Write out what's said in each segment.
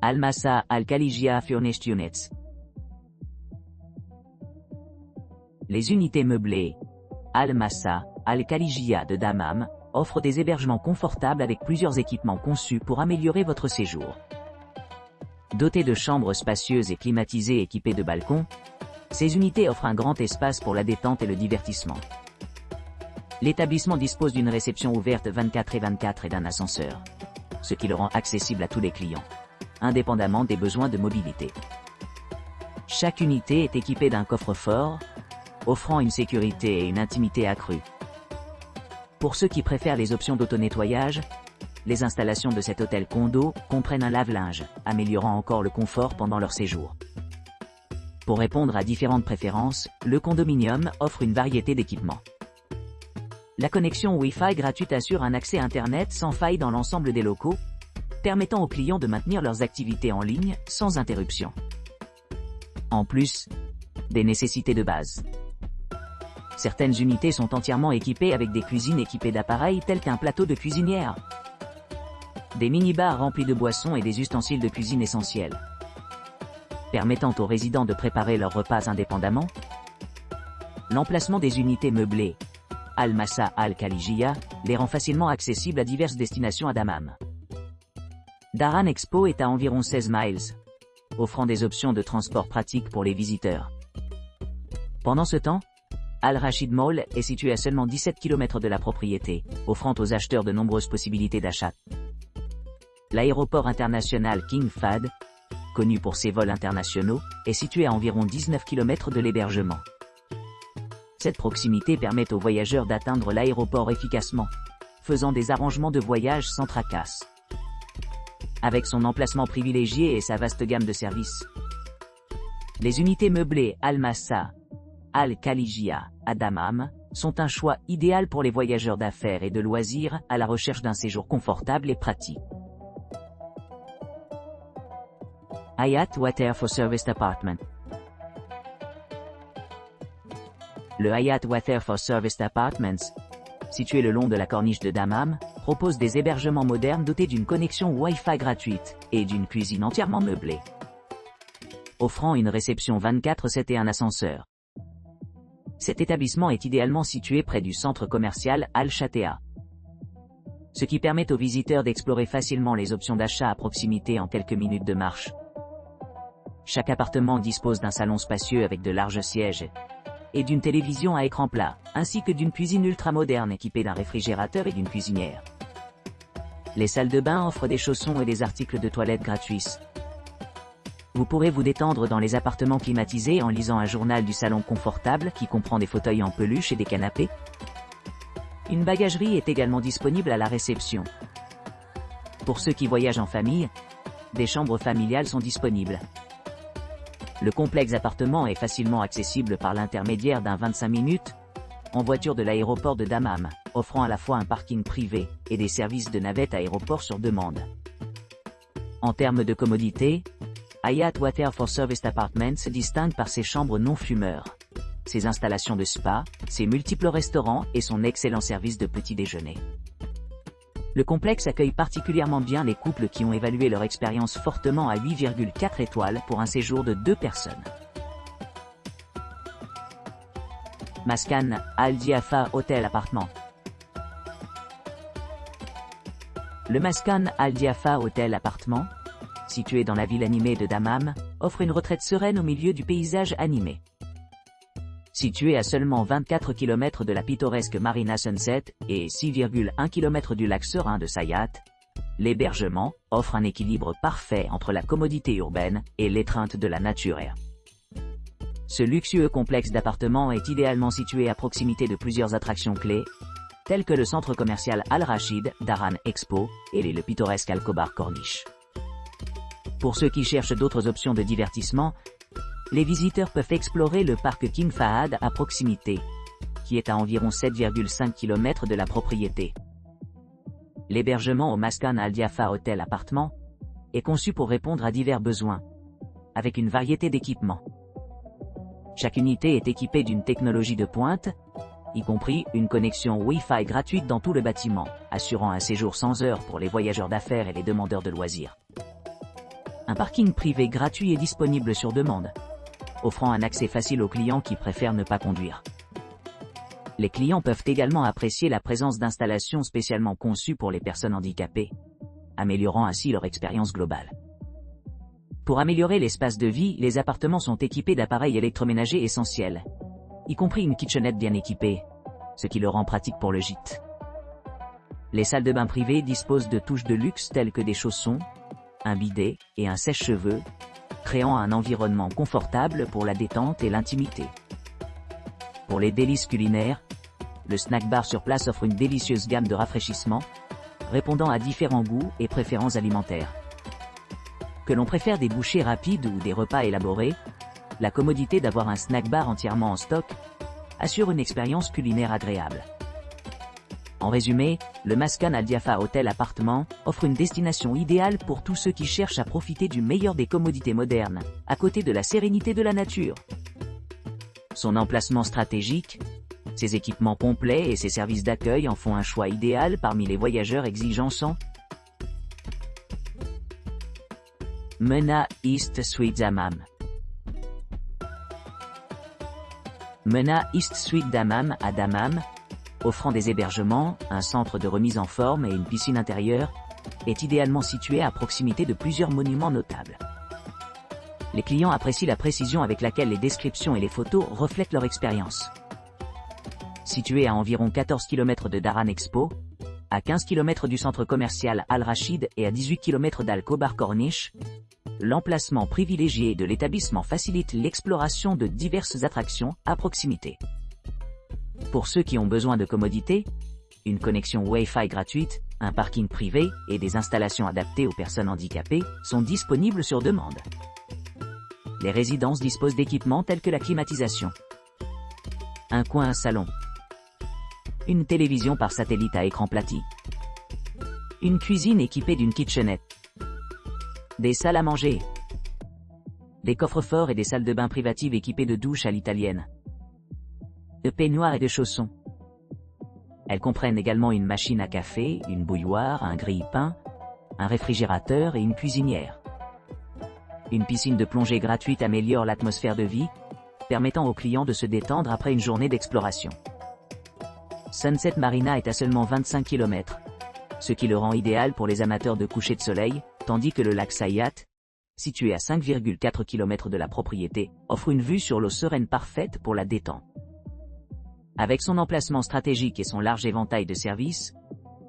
Al Massa Al Khaligia Furnished Units. Les unités meublées Al Massa Al Khaligia de Dammam offrent des hébergements confortables avec plusieurs équipements conçus pour améliorer votre séjour. Dotées de chambres spacieuses et climatisées équipées de balcons, ces unités offrent un grand espace pour la détente et le divertissement. L'établissement dispose d'une réception ouverte 24/24 et d'un ascenseur, ce qui le rend accessible à tous les clients, indépendamment des besoins de mobilité. Chaque unité est équipée d'un coffre-fort, offrant une sécurité et une intimité accrues. Pour ceux qui préfèrent les options d'auto-nettoyage, les installations de cet hôtel condo comprennent un lave-linge, améliorant encore le confort pendant leur séjour. Pour répondre à différentes préférences, le condominium offre une variété d'équipements. La connexion Wi-Fi gratuite assure un accès Internet sans faille dans l'ensemble des locaux, permettant aux clients de maintenir leurs activités en ligne sans interruption. En plus des nécessités de base. Certaines unités sont entièrement équipées avec des cuisines équipées d'appareils tels qu'un plateau de cuisinière, des mini-bars remplis de boissons et des ustensiles de cuisine essentiels, permettant aux résidents de préparer leurs repas indépendamment. L'emplacement des unités meublées Al Massa Al Khaligia les rend facilement accessibles à diverses destinations à Dammam. Dharan Expo est à environ 16 miles, offrant des options de transport pratiques pour les visiteurs. Pendant ce temps, Al Rashid Mall est situé à seulement 17 km de la propriété, offrant aux acheteurs de nombreuses possibilités d'achat. L'aéroport international King Fahd, connu pour ses vols internationaux, est situé à environ 19 km de l'hébergement. Cette proximité permet aux voyageurs d'atteindre l'aéroport efficacement, faisant des arrangements de voyage sans tracasse. Avec son emplacement privilégié et sa vaste gamme de services, les unités meublées Al Massa Al Khaligia à Dammam sont un choix idéal pour les voyageurs d'affaires et de loisirs à la recherche d'un séjour confortable et pratique. Hayat Water for Serviced Apartment. Le Hayat Water for Serviced Apartments, situé le long de la corniche de Dammam, propose des hébergements modernes dotés d'une connexion Wi-Fi gratuite et d'une cuisine entièrement meublée, offrant une réception 24/7 et un ascenseur. Cet établissement est idéalement situé près du centre commercial Al-Shatea, ce qui permet aux visiteurs d'explorer facilement les options d'achat à proximité en quelques minutes de marche. Chaque appartement dispose d'un salon spacieux avec de larges sièges et d'une télévision à écran plat, ainsi que d'une cuisine ultramoderne équipée d'un réfrigérateur et d'une cuisinière. Les salles de bain offrent des chaussons et des articles de toilette gratuits. Vous pourrez vous détendre dans les appartements climatisés en lisant un journal du salon confortable qui comprend des fauteuils en peluche et des canapés. Une bagagerie est également disponible à la réception. Pour ceux qui voyagent en famille, des chambres familiales sont disponibles. Le complexe appartement est facilement accessible par l'intermédiaire d'un 25 minutes en voiture de l'aéroport de Dammam, offrant à la fois un parking privé et des services de navette aéroport sur demande. En termes de commodité, Hayat Water for Serviced Apartments se distingue par ses chambres non-fumeurs, ses installations de spa, ses multiples restaurants et son excellent service de petit déjeuner. Le complexe accueille particulièrement bien les couples qui ont évalué leur expérience fortement à 8,4 étoiles pour un séjour de 2 personnes. Maskan Al Diafa Hotel Appartement. Le Maskan Al Diafa Hotel Appartement, situé dans la ville animée de Dammam, offre une retraite sereine au milieu du paysage animé. Situé à seulement 24 km de la pittoresque Marina Sunset et 6,1 km du lac serein de Sayat, l'hébergement offre un équilibre parfait entre la commodité urbaine et l'étreinte de la nature. Ce luxueux complexe d'appartements est idéalement situé à proximité de plusieurs attractions clés, telles que le centre commercial Al-Rashid, Dharan Expo, et le pittoresque Al-Khobar Corniche. Pour ceux qui cherchent d'autres options de divertissement, les visiteurs peuvent explorer le parc King Fahd à proximité, qui est à environ 7,5 km de la propriété. L'hébergement au Maskan Al Diafa Hotel Appartement est conçu pour répondre à divers besoins, avec une variété d'équipements. Chaque unité est équipée d'une technologie de pointe, y compris une connexion Wi-Fi gratuite dans tout le bâtiment, assurant un séjour sans heures pour les voyageurs d'affaires et les demandeurs de loisirs. Un parking privé gratuit est disponible sur demande, offrant un accès facile aux clients qui préfèrent ne pas conduire. Les clients peuvent également apprécier la présence d'installations spécialement conçues pour les personnes handicapées, améliorant ainsi leur expérience globale. Pour améliorer l'espace de vie, les appartements sont équipés d'appareils électroménagers essentiels, y compris une kitchenette bien équipée, ce qui le rend pratique pour le gîte. Les salles de bain privées disposent de touches de luxe telles que des chaussons, un bidet et un sèche-cheveux, créant un environnement confortable pour la détente et l'intimité. Pour les délices culinaires, le snack bar sur place offre une délicieuse gamme de rafraîchissements, répondant à différents goûts et préférences alimentaires. Que l'on préfère des bouchées rapides ou des repas élaborés, la commodité d'avoir un snack bar entièrement en stock assure une expérience culinaire agréable. En résumé, le Maskan Al Diafa Hotel Appartement offre une destination idéale pour tous ceux qui cherchent à profiter du meilleur des commodités modernes, à côté de la sérénité de la nature. Son emplacement stratégique, ses équipements complets et ses services d'accueil en font un choix idéal parmi les voyageurs exigeants. Mena East Suite Dammam. Mena East Suite Dammam à Dammam, offrant des hébergements, un centre de remise en forme et une piscine intérieure, est idéalement situé à proximité de plusieurs monuments notables. Les clients apprécient la précision avec laquelle les descriptions et les photos reflètent leur expérience. Situé à environ 14 km de Daran Expo, à 15 km du centre commercial Al Rachid et à 18 km d'Al Khobar Corniche, l'emplacement privilégié de l'établissement facilite l'exploration de diverses attractions à proximité. Pour ceux qui ont besoin de commodité, une connexion Wi-Fi gratuite, un parking privé et des installations adaptées aux personnes handicapées sont disponibles sur demande. Les résidences disposent d'équipements tels que la climatisation, un coin salon, une télévision par satellite à écran plati, une cuisine équipée d'une kitchenette, des salles à manger, des coffres-forts et des salles de bain privatives équipées de douches à l'italienne, de peignoirs et de chaussons. Elles comprennent également une machine à café, une bouilloire, un grille-pain, un réfrigérateur et une cuisinière. Une piscine de plongée gratuite améliore l'atmosphère de vie, permettant aux clients de se détendre après une journée d'exploration. Sunset Marina est à seulement 25 km, ce qui le rend idéal pour les amateurs de coucher de soleil, tandis que le lac Sayat, situé à 5,4 km de la propriété, offre une vue sur l'eau sereine parfaite pour la détente. Avec son emplacement stratégique et son large éventail de services,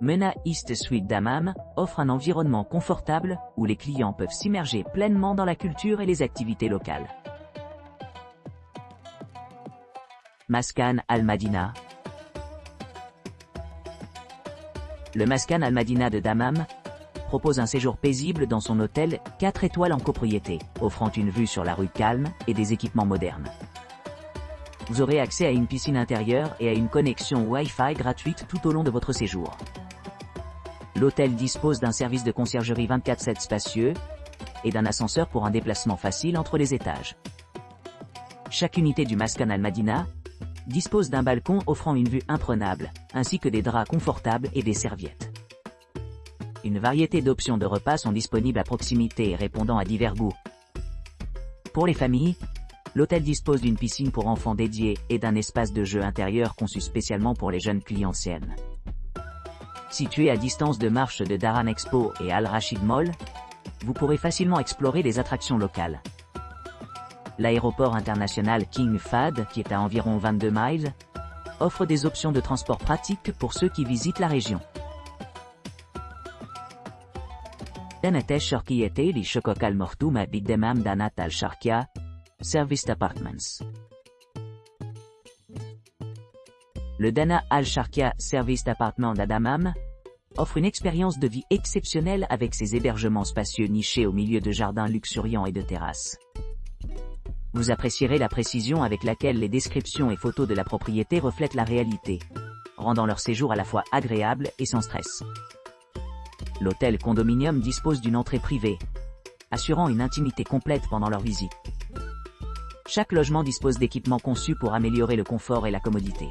Mena East Suite Dammam offre un environnement confortable où les clients peuvent s'immerger pleinement dans la culture et les activités locales. Maskan Al Madina. Le Maskan Al Madina de Dammam propose un séjour paisible dans son hôtel 4 étoiles en copropriété, offrant une vue sur la rue calme et des équipements modernes. Vous aurez accès à une piscine intérieure et à une connexion Wi-Fi gratuite tout au long de votre séjour. L'hôtel dispose d'un service de conciergerie 24/7 spacieux et d'un ascenseur pour un déplacement facile entre les étages. Chaque unité du Maskan Al Madina dispose d'un balcon offrant une vue imprenable, ainsi que des draps confortables et des serviettes. Une variété d'options de repas sont disponibles à proximité et répondant à divers goûts. Pour les familles, l'hôtel dispose d'une piscine pour enfants dédiée et d'un espace de jeu intérieur conçu spécialement pour les jeunes clientèles. Situé à distance de marche de Daran Expo et Al Rachid Mall, vous pourrez facilement explorer les attractions locales. L'aéroport international King Fahd, qui est à environ 22 miles, offre des options de transport pratiques pour ceux qui visitent la région. Danat al-Sharkiyate li Shokok al-Mortouma bid-Dammam Danat al-Sharkia, Serviced Apartments. Le Dana Al-Sharkia Serviced Apartment d'Dammam offre une expérience de vie exceptionnelle avec ses hébergements spacieux nichés au milieu de jardins luxuriants et de terrasses. Vous apprécierez la précision avec laquelle les descriptions et photos de la propriété reflètent la réalité, rendant leur séjour à la fois agréable et sans stress. L'hôtel condominium dispose d'une entrée privée, assurant une intimité complète pendant leur visite. Chaque logement dispose d'équipements conçus pour améliorer le confort et la commodité.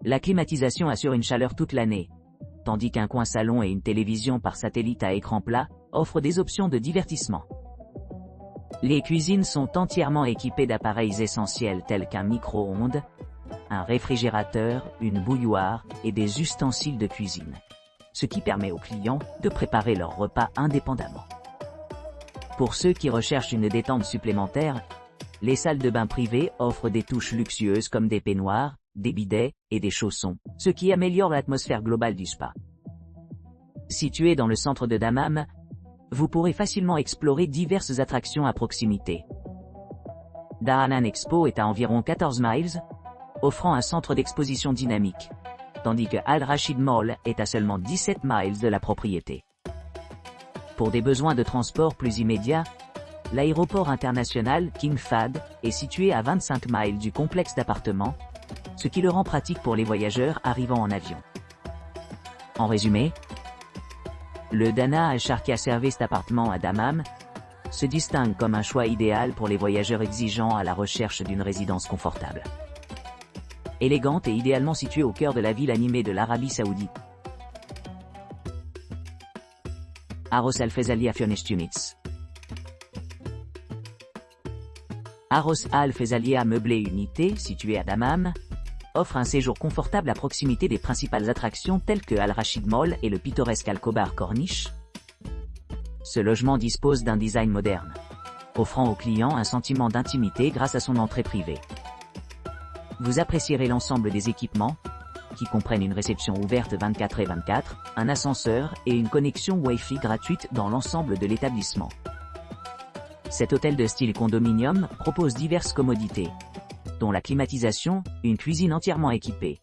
La climatisation assure une chaleur toute l'année, tandis qu'un coin salon et une télévision par satellite à écran plat offre des options de divertissement. Les cuisines sont entièrement équipées d'appareils essentiels tels qu'un micro-ondes, un réfrigérateur, une bouilloire et des ustensiles de cuisine, ce qui permet aux clients de préparer leurs repas indépendamment. Pour ceux qui recherchent une détente supplémentaire, les salles de bain privées offrent des touches luxueuses comme des peignoirs, des bidets et des chaussons, ce qui améliore l'atmosphère globale du spa. Situé dans le centre de Dammam, vous pourrez facilement explorer diverses attractions à proximité. Dhahran Expo est à environ 14 miles, offrant un centre d'exposition dynamique, tandis que Al Rashid Mall est à seulement 17 miles de la propriété. Pour des besoins de transport plus immédiats, l'aéroport international King Fahd est situé à 25 miles du complexe d'appartements, ce qui le rend pratique pour les voyageurs arrivant en avion. En résumé, le Dana Al Sharqia Serviced Apartment à Dammam se distingue comme un choix idéal pour les voyageurs exigeants à la recherche d'une résidence confortable. Élégante et idéalement située au cœur de la ville animée de l'Arabie Saoudite. Aros Al Faisalia Fionestumitz. Aros Al Faisalia Meublé Unité, situé à Dammam, offre un séjour confortable à proximité des principales attractions telles que Al Rashid Mall et le pittoresque Al Khobar Corniche. Ce logement dispose d'un design moderne, offrant aux clients un sentiment d'intimité grâce à son entrée privée. Vous apprécierez l'ensemble des équipements, qui comprennent une réception ouverte 24/24, un ascenseur et une connexion Wi-Fi gratuite dans l'ensemble de l'établissement. Cet hôtel de style condominium propose diverses commodités, dont la climatisation, une cuisine entièrement équipée,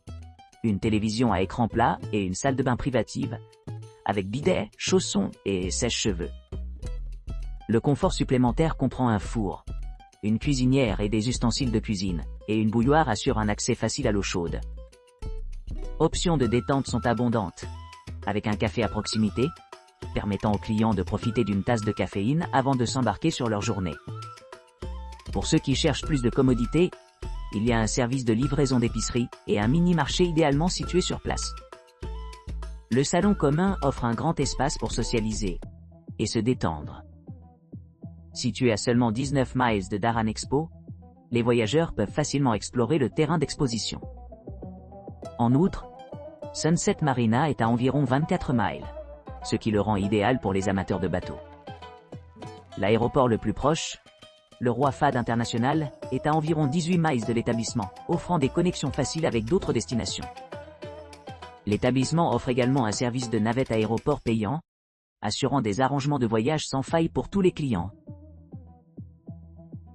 une télévision à écran plat et une salle de bain privative, avec bidet, chaussons et sèche-cheveux. Le confort supplémentaire comprend un four, une cuisinière et des ustensiles de cuisine, et une bouilloire assure un accès facile à l'eau chaude. Options de détente sont abondantes, avec un café à proximité, permettant aux clients de profiter d'une tasse de caféine avant de s'embarquer sur leur journée. Pour ceux qui cherchent plus de commodité, il y a un service de livraison d'épicerie et un mini-marché idéalement situé sur place. Le salon commun offre un grand espace pour socialiser et se détendre. Situé à seulement 19 miles de Dhahran Expo, les voyageurs peuvent facilement explorer le terrain d'exposition. En outre, Sunset Marina est à environ 24 miles, ce qui le rend idéal pour les amateurs de bateaux. L'aéroport le plus proche, le Roi Fahd International, est à environ 18 miles de l'établissement, offrant des connexions faciles avec d'autres destinations. L'établissement offre également un service de navette aéroport payant, assurant des arrangements de voyage sans faille pour tous les clients.